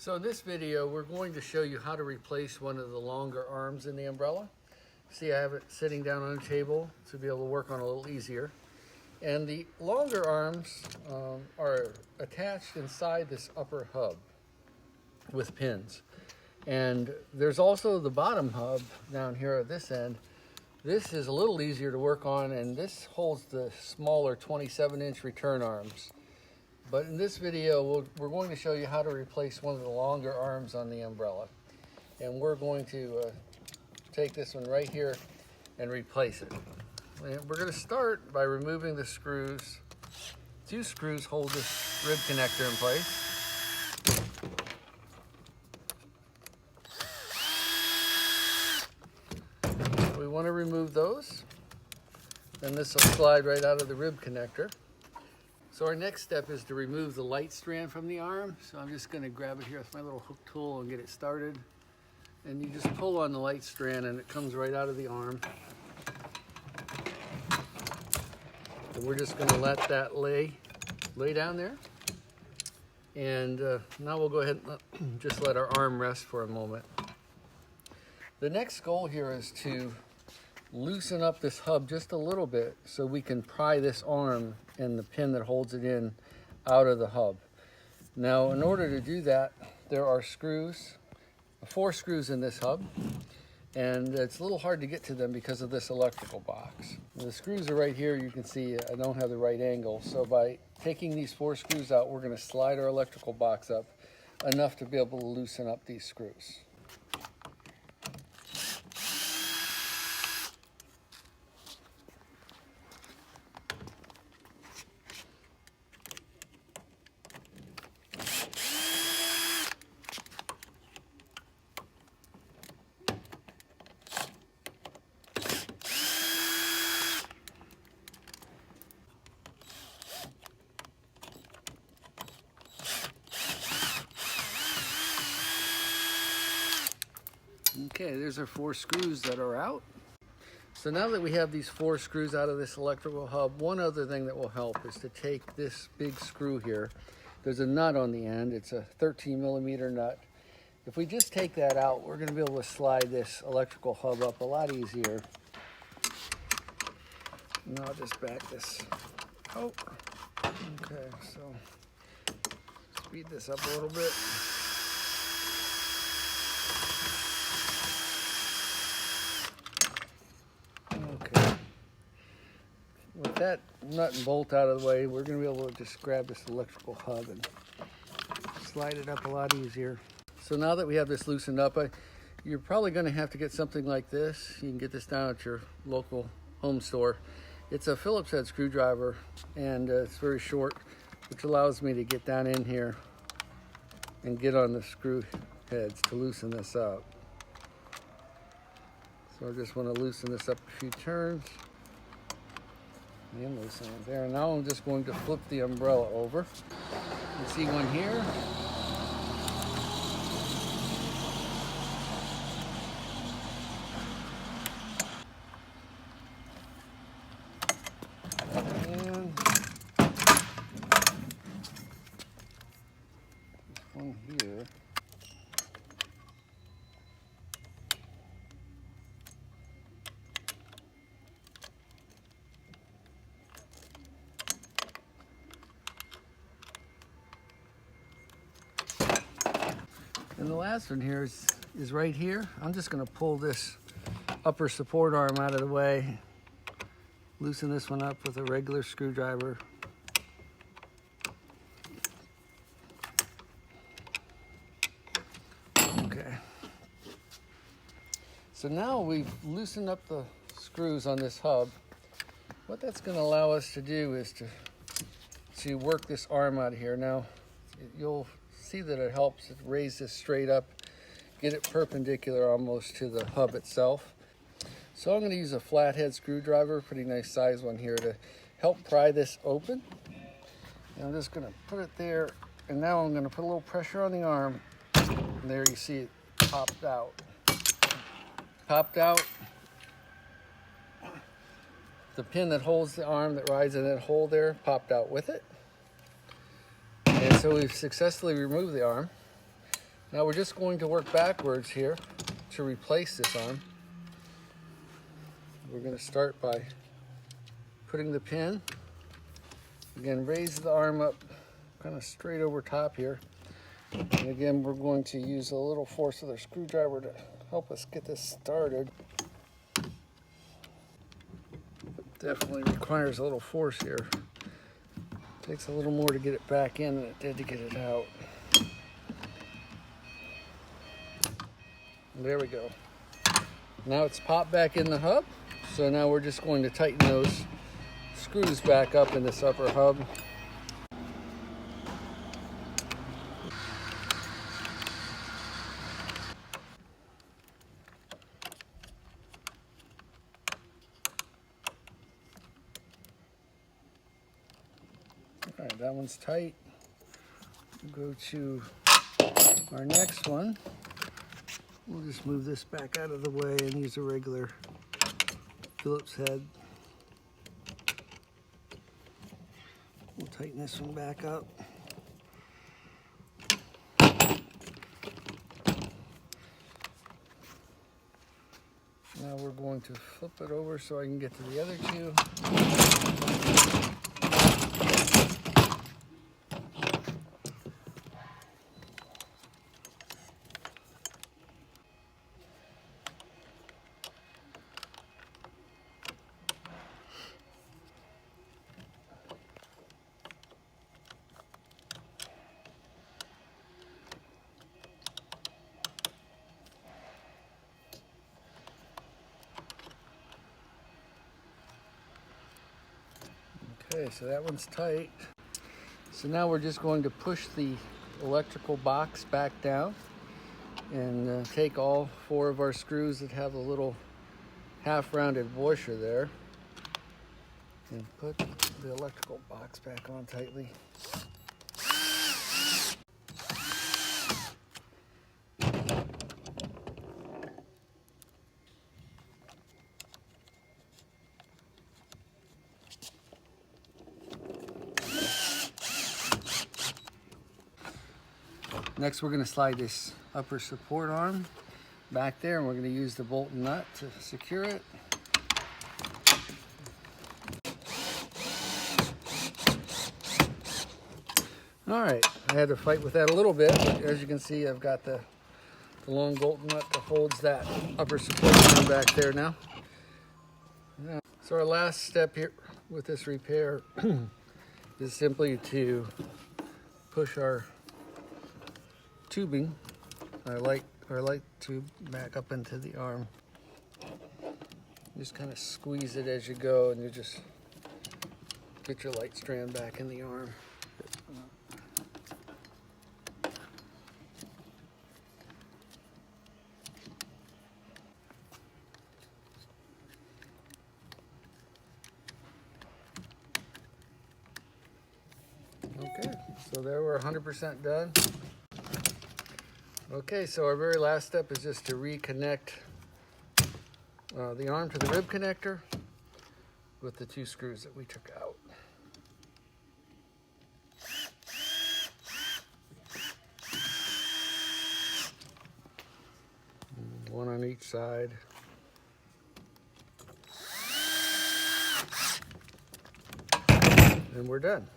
So in this video, we're going to show you how to replace one of the longer arms in the umbrella. See, I have it sitting down on a table to be able to work on a little easier. And the longer arms are attached inside this upper hub with pins. And there's also the bottom hub down here at this end. This is a little easier to work on, and this holds the smaller 27-inch return arms. But in this video, we're going to show you how to replace one of the longer arms on the umbrella. And we're going to take this one right here and replace it. And we're going to start by removing the screws. 2 screws hold this rib connector in place. We want to remove those. Then this will slide right out of the rib connector. So our next step is to remove the light strand from the arm. So I'm just going to grab it here with my little hook tool and get it started. And you just pull on the light strand and it comes right out of the arm. And we're just going to let that lay down there. And now we'll go ahead and just let our arm rest for a moment. The next goal here is to loosen up this hub just a little bit so we can pry this arm and the pin that holds it in out of the hub. Now, in order to do that, there are 4 screws in this hub, and it's a little hard to get to them because of this electrical box. The screws are right here. You can see I don't have the right angle, so by taking these 4 screws out, we're going to slide our electrical box up enough to be able to loosen up these screws. Okay, there's our 4 screws that are out. So now that we have these 4 screws out of this electrical hub, one other thing that will help is to take this big screw here. There's a nut on the end. It's a 13mm nut. If we just take that out, we're going to be able to slide this electrical hub up a lot easier. Now I'll just back this out. Okay, so speed this up a little bit. With that nut and bolt out of the way, we're going to be able to just grab this electrical hub and slide it up a lot easier. So now that we have this loosened up, you're probably going to have to get something like this. You can get this down at your local home store. It's a Phillips head screwdriver, and it's very short, which allows me to get down in here and get on the screw heads to loosen this up. So I just want to loosen this up a few turns. And loosen it there. Now I'm just going to flip the umbrella over. You see one here. And this one here. And the last one here is right here. I'm just going to pull this upper support arm out of the way, loosen this one up with a regular screwdriver. Okay. So now we've loosened up the screws on this hub. What that's going to allow us to do is to work this arm out of here. Now, you'll see that it helps to raise this straight up, get it perpendicular almost to the hub itself. So I'm going to use a flathead screwdriver, pretty nice size one here, to help pry this open. And I'm just going to put it there, and now I'm going to put a little pressure on the arm, and there you see it popped out. Popped out. The pin that holds the arm that rides in that hole there popped out with it. And so we've successfully removed the arm. Now we're just going to work backwards here to replace this arm. We're going to start by putting the pin. Again, raise the arm up kind of straight over top here. And again, we're going to use a little force with our screwdriver to help us get this started. Definitely requires a little force here. Takes a little more to get it back in than it did to get it out. There we go. Now it's popped back in the hub. So now we're just going to tighten those screws back up in this upper hub. All right, that one's tight. We'll go to our next one. We'll just move this back out of the way and use a regular Phillips head. We'll tighten this one back up. Now we're going to flip it over so I can get to the other two. Okay, so that one's tight. So now we're just going to push the electrical box back down and take all 4 of our screws that have a little half-rounded washer there and put the electrical box back on tightly. Next, we're going to slide this upper support arm back there, and we're going to use the bolt and nut to secure it. All right, I had to fight with that a little bit, but as you can see, I've got the long bolt nut that holds that upper support arm back there now. So our last step here with this repair is simply to push our tubing, our light tube, back up into the arm. Just kind of squeeze it as you go, and you just get your light strand back in the arm. Okay, so there we're 100% done. Okay, so our very last step is just to reconnect the arm to the rib connector with the 2 screws that we took out. One on each side. And we're done.